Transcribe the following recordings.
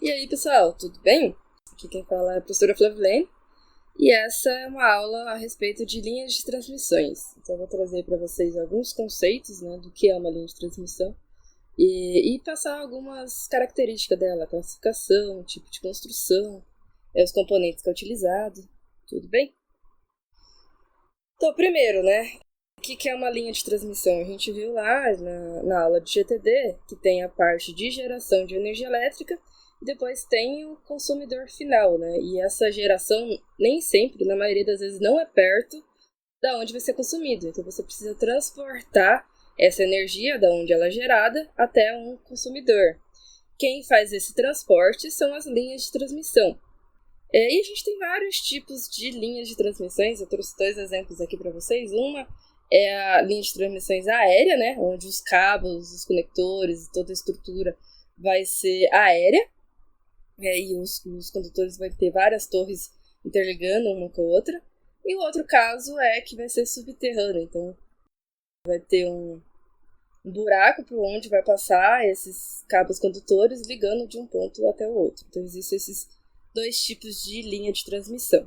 E aí, pessoal, tudo bem? Aqui quem fala é a professora Flavilene e essa é uma aula a respeito de linhas de transmissões. Então, eu vou trazer para vocês alguns conceitos, né, do que é uma linha de transmissão e passar algumas características dela, classificação, tipo de construção, os componentes que é utilizado, tudo bem? Então, primeiro, né, o que é uma linha de transmissão? A gente viu lá na aula de GTD que tem a parte de geração de energia elétrica e depois tem o consumidor final, né? E essa geração nem sempre, na maioria das vezes, não é perto da onde vai ser consumido. Então você precisa transportar essa energia da onde ela é gerada até um consumidor. Quem faz esse transporte são as linhas de transmissão. E a gente tem vários tipos de linhas de transmissões. Eu trouxe dois exemplos aqui para vocês. Uma é a linha de transmissões aérea, né? Onde os cabos, os conectores e toda a estrutura vai ser aérea. E os condutores vão ter várias torres interligando uma com a outra. E o outro caso é que vai ser subterrâneo. Então vai ter um buraco por onde vai passar esses cabos condutores ligando de um ponto até o outro. Então existem esses dois tipos de linha de transmissão.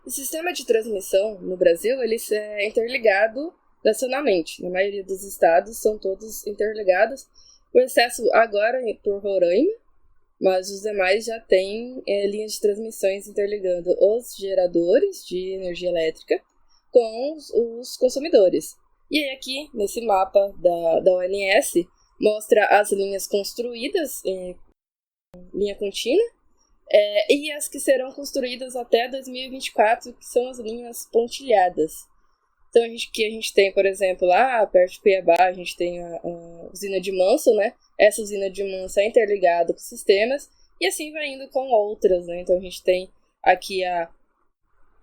O sistema de transmissão no Brasil ele é interligado nacionalmente. Na maioria dos estados são todos interligados, com excesso agora por Roraima, mas os demais já têm linhas de transmissões interligando os geradores de energia elétrica com os consumidores. E aí aqui, nesse mapa da ONS, mostra as linhas construídas em linha contínua, e as que serão construídas até 2024, que são as linhas pontilhadas. Então, aqui a gente tem, por exemplo, lá perto de Cuiabá, a gente tem a usina de Manso, né? Essa usina de Manso é interligada com sistemas, e assim vai indo com outras, né? Então, a gente tem aqui a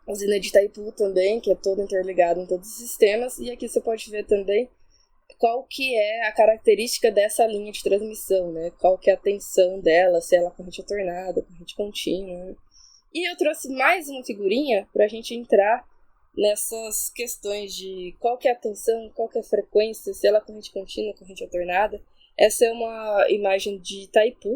usina de Itaipu também, que é toda interligada em todos os sistemas, e aqui você pode ver também qual que é a característica dessa linha de transmissão, né? Qual que é a tensão dela, se ela é corrente alternada, corrente contínua. Né? E eu trouxe mais uma figurinha para a gente entrar nessas questões de qual que é a tensão, qual que é a frequência, se ela é corrente contínua, corrente alternada. Essa é uma imagem de Itaipu,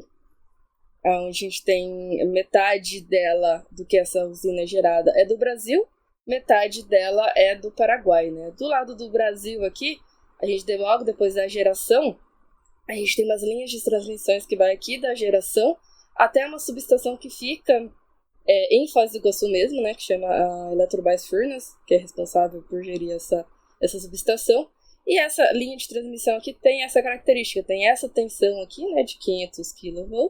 onde a gente tem metade dela do que essa usina é gerada é do Brasil, metade dela é do Paraguai, né? Do lado do Brasil aqui, a gente logo depois da geração, a gente tem umas linhas de transmissões que vai aqui da geração até uma subestação que fica em Foz do Iguaçu mesmo, né, que chama a Eletrobras Furnas, que é responsável por gerir essa subestação. E essa linha de transmissão aqui tem essa característica, tem essa tensão aqui, né, de 500 kV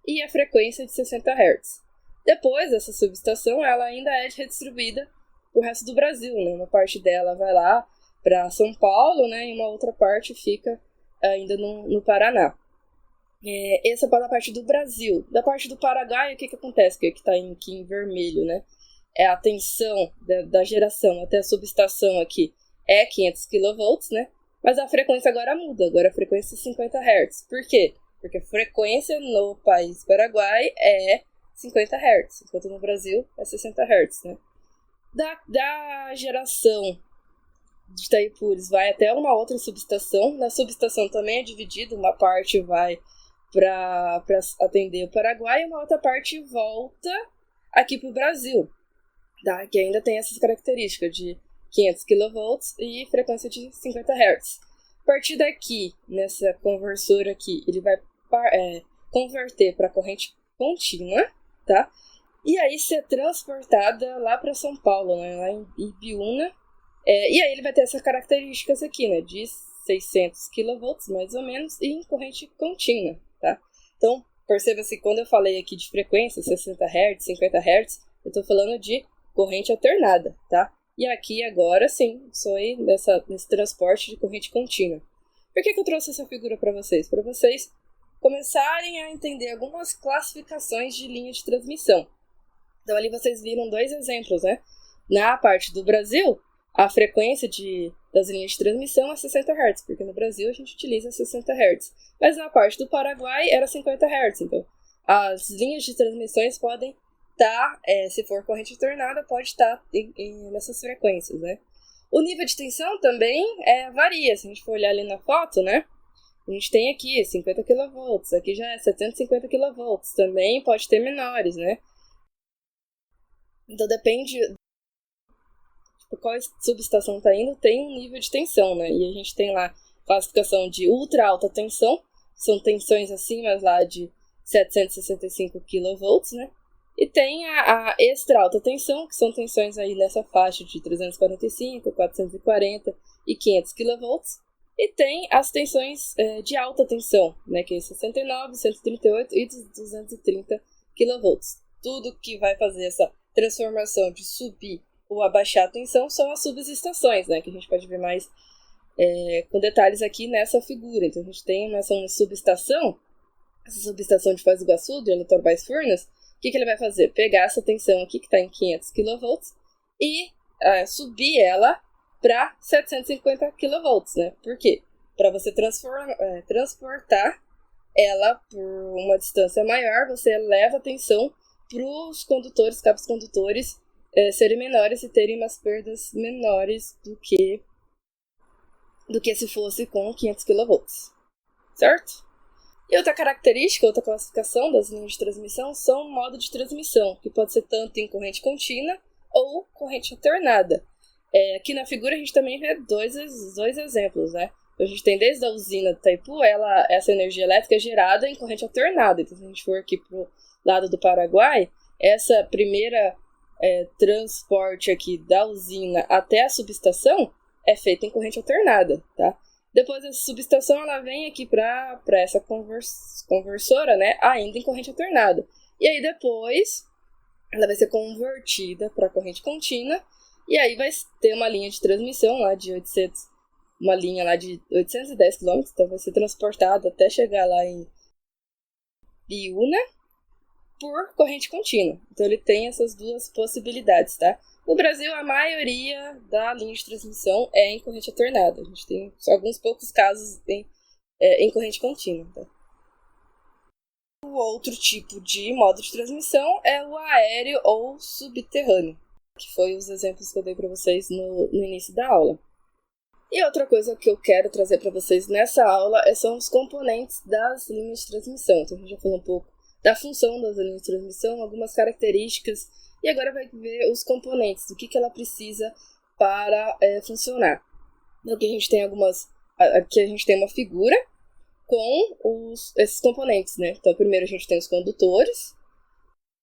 e a frequência de 60 Hz. Depois, essa subestação ela ainda é redistribuída para o resto do Brasil, né, uma parte dela vai lá para São Paulo, né, e uma outra parte fica ainda no Paraná. Essa é para a parte do Brasil. Da parte do Paraguai, o que acontece? Que está aqui em vermelho, né? É a tensão da geração até a subestação aqui é 500 kV, né? Mas a frequência agora muda, agora a frequência é 50 Hz. Por quê? Porque a frequência no país Paraguai é 50 Hz, enquanto no Brasil é 60 Hz, né? Da geração de Itaipures vai até uma outra subestação. Na subestação também é dividido, uma parte vai para atender o Paraguai e uma outra parte volta aqui para o Brasil, tá? Que ainda tem essas características de 500 kV e frequência de 50 Hz. A partir daqui, nessa conversora aqui, ele vai converter para corrente contínua, tá? E aí ser transportada lá para São Paulo, né? Lá em Ibiúna. E aí ele vai ter essas características aqui, né? De 600 kV, mais ou menos, e em corrente contínua, tá? Então, perceba-se, quando eu falei aqui de frequência, 60 Hz, 50 Hz, eu estou falando de corrente alternada, tá? E aqui, agora sim, sou aí nesse transporte de corrente contínua. Por que eu trouxe essa figura para vocês? Para vocês começarem a entender algumas classificações de linha de transmissão. Então, ali vocês viram dois exemplos, né? Na parte do Brasil, a frequência das linhas de transmissão é 60 Hz, porque no Brasil a gente utiliza 60 Hz. Mas na parte do Paraguai era 50 Hz. Então, as linhas de transmissões podem estar, se for corrente alternada, pode estar nessas frequências, né? O nível de tensão também varia. Se a gente for olhar ali na foto, né? A gente tem aqui 50 kV, aqui já é 750 kV, também pode ter menores, né? Então depende de qual subestação está indo, tem um nível de tensão, né? E a gente tem lá classificação de ultra alta tensão, são tensões acima lá de 765 kV, né? E tem a extra alta tensão, que são tensões aí nessa faixa de 345, 440 e 500 kV. E tem as tensões de alta tensão, né, que é 69, 138 e 230 kV. Tudo que vai fazer essa transformação de subir ou abaixar a tensão são as subestações, né, que a gente pode ver mais com detalhes aqui nessa figura. Então a gente tem uma subestação, essa subestação de Foz do Iguaçu, de Eletrobras Furnas. O que ele vai fazer? Pegar essa tensão aqui, que está em 500 kV, e subir ela para 750 kV, né? Por quê? Para você transportar ela por uma distância maior, você eleva a tensão para os condutores, cabos condutores, serem menores e terem umas perdas menores do que se fosse com 500 kV, certo? E outra característica, outra classificação das linhas de transmissão são o modo de transmissão, que pode ser tanto em corrente contínua ou corrente alternada. Aqui na figura a gente também vê dois exemplos, né? A gente tem desde a usina de Itaipu, essa energia elétrica é gerada em corrente alternada. Então, se a gente for aqui para o lado do Paraguai, essa primeira transporte aqui da usina até a subestação é feita em corrente alternada, tá? Depois essa subestação ela vem aqui para essa conversora, né? Ainda em corrente alternada. E aí depois ela vai ser convertida para corrente contínua. E aí vai ter uma linha de transmissão lá de 810 km, então vai ser transportada até chegar lá em Biúna por corrente contínua. Então ele tem essas duas possibilidades, tá? No Brasil, a maioria da linha de transmissão é em corrente alternada. A gente tem alguns poucos casos em corrente contínua, tá? O outro tipo de modo de transmissão é o aéreo ou subterrâneo, que foi os exemplos que eu dei para vocês no início da aula. E outra coisa que eu quero trazer para vocês nessa aula são os componentes das linhas de transmissão. Então a gente já falou um pouco da função das linhas de transmissão, algumas características, e agora vai ver os componentes, do que ela precisa para funcionar. Então aqui a gente tem uma figura com esses componentes, né? Então primeiro a gente tem os condutores,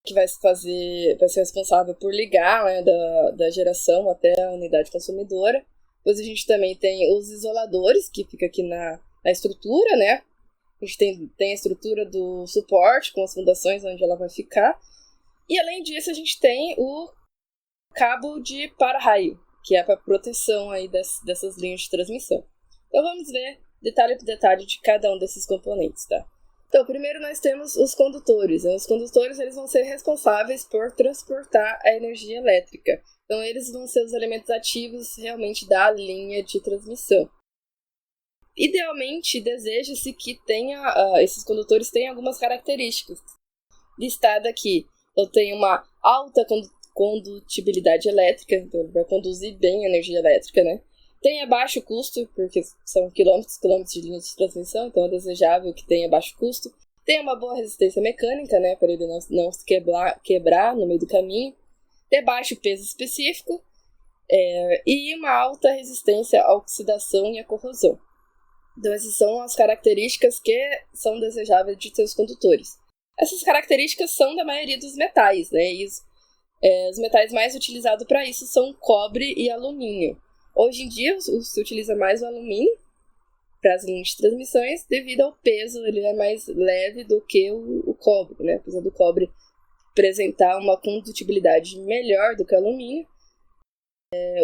que vai ser responsável por ligar, né, da geração até a unidade consumidora. Depois a gente também tem os isoladores, que fica aqui na estrutura, né? A gente tem a estrutura do suporte, com as fundações onde ela vai ficar. E além disso, a gente tem o cabo de para-raio, que é para proteção aí dessas linhas de transmissão. Então vamos ver detalhe por detalhe de cada um desses componentes, tá? Então, primeiro nós temos os condutores. Os condutores eles vão ser responsáveis por transportar a energia elétrica. Então, eles vão ser os elementos ativos realmente da linha de transmissão. Idealmente, deseja-se que esses condutores tenham algumas características. Listada aqui, eu tenho uma alta condutibilidade elétrica, então ele vai conduzir bem a energia elétrica, né? Tenha baixo custo, porque são quilômetros de linha de transmissão, então é desejável que tenha baixo custo. Tenha uma boa resistência mecânica, né, para ele não se quebrar no meio do caminho. Ter baixo peso específico e uma alta resistência à oxidação e à corrosão. Então essas são as características que são desejáveis de seus condutores. Essas características são da maioria dos metais, né, e os metais mais utilizados para isso são cobre e alumínio. Hoje em dia se utiliza mais o alumínio para as linhas de transmissões devido ao peso, ele é mais leve do que o cobre, né? Apesar do cobre apresentar uma condutibilidade melhor do que o alumínio,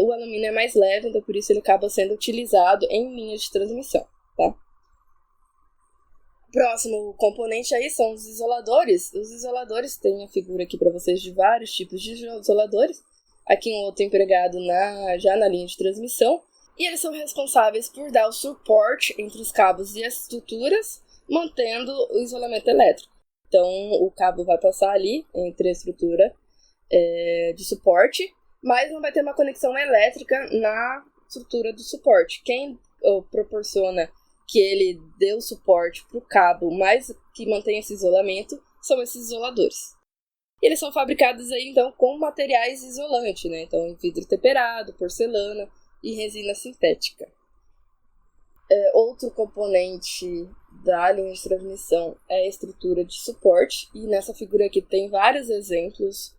o alumínio é mais leve, então por isso ele acaba sendo utilizado em linhas de transmissão, tá? Próximo componente aí são os isoladores. Os isoladores, tem a figura aqui para vocês de vários tipos de isoladores. Aqui um outro empregado já na linha de transmissão. E eles são responsáveis por dar o suporte entre os cabos e as estruturas, mantendo o isolamento elétrico. Então, o cabo vai passar ali entre a estrutura de suporte, mas não vai ter uma conexão elétrica na estrutura do suporte. Quem proporciona que ele deu suporte para o cabo, mas que mantém esse isolamento, são esses isoladores. E eles são fabricados aí, então, com materiais isolantes, né? Então, vidro temperado, porcelana e resina sintética. Outro componente da linha de transmissão é a estrutura de suporte, e nessa figura aqui tem vários exemplos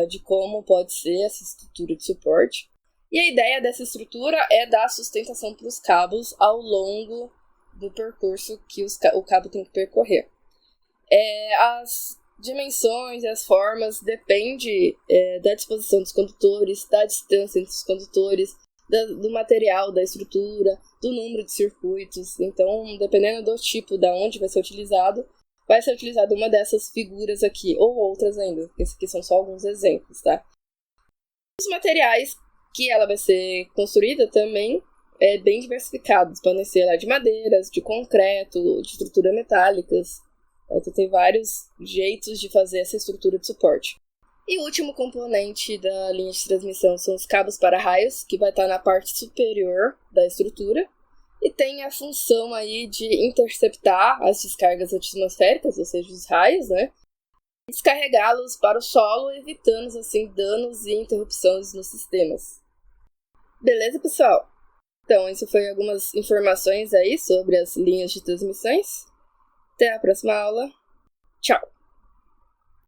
de como pode ser essa estrutura de suporte. E a ideia dessa estrutura é dar sustentação para os cabos ao longo do percurso que o cabo tem que percorrer. As dimensões e as formas dependem da disposição dos condutores, da distância entre os condutores, do material, da estrutura, do número de circuitos. Então, dependendo do tipo, da onde vai ser utilizado uma dessas figuras aqui, ou outras ainda. Esses aqui são só alguns exemplos, tá? Os materiais que ela vai ser construída também é bem diversificados. Podem ser lá de madeiras, de concreto, de estrutura metálicas. Então, tem vários jeitos de fazer essa estrutura de suporte. E o último componente da linha de transmissão são os cabos para-raios, que vai estar na parte superior da estrutura, e tem a função aí de interceptar as descargas atmosféricas, ou seja, os raios, né? E descarregá-los para o solo, evitando assim danos e interrupções nos sistemas. Beleza, pessoal? Então, isso foi algumas informações aí sobre as linhas de transmissões. Até a próxima aula. Tchau!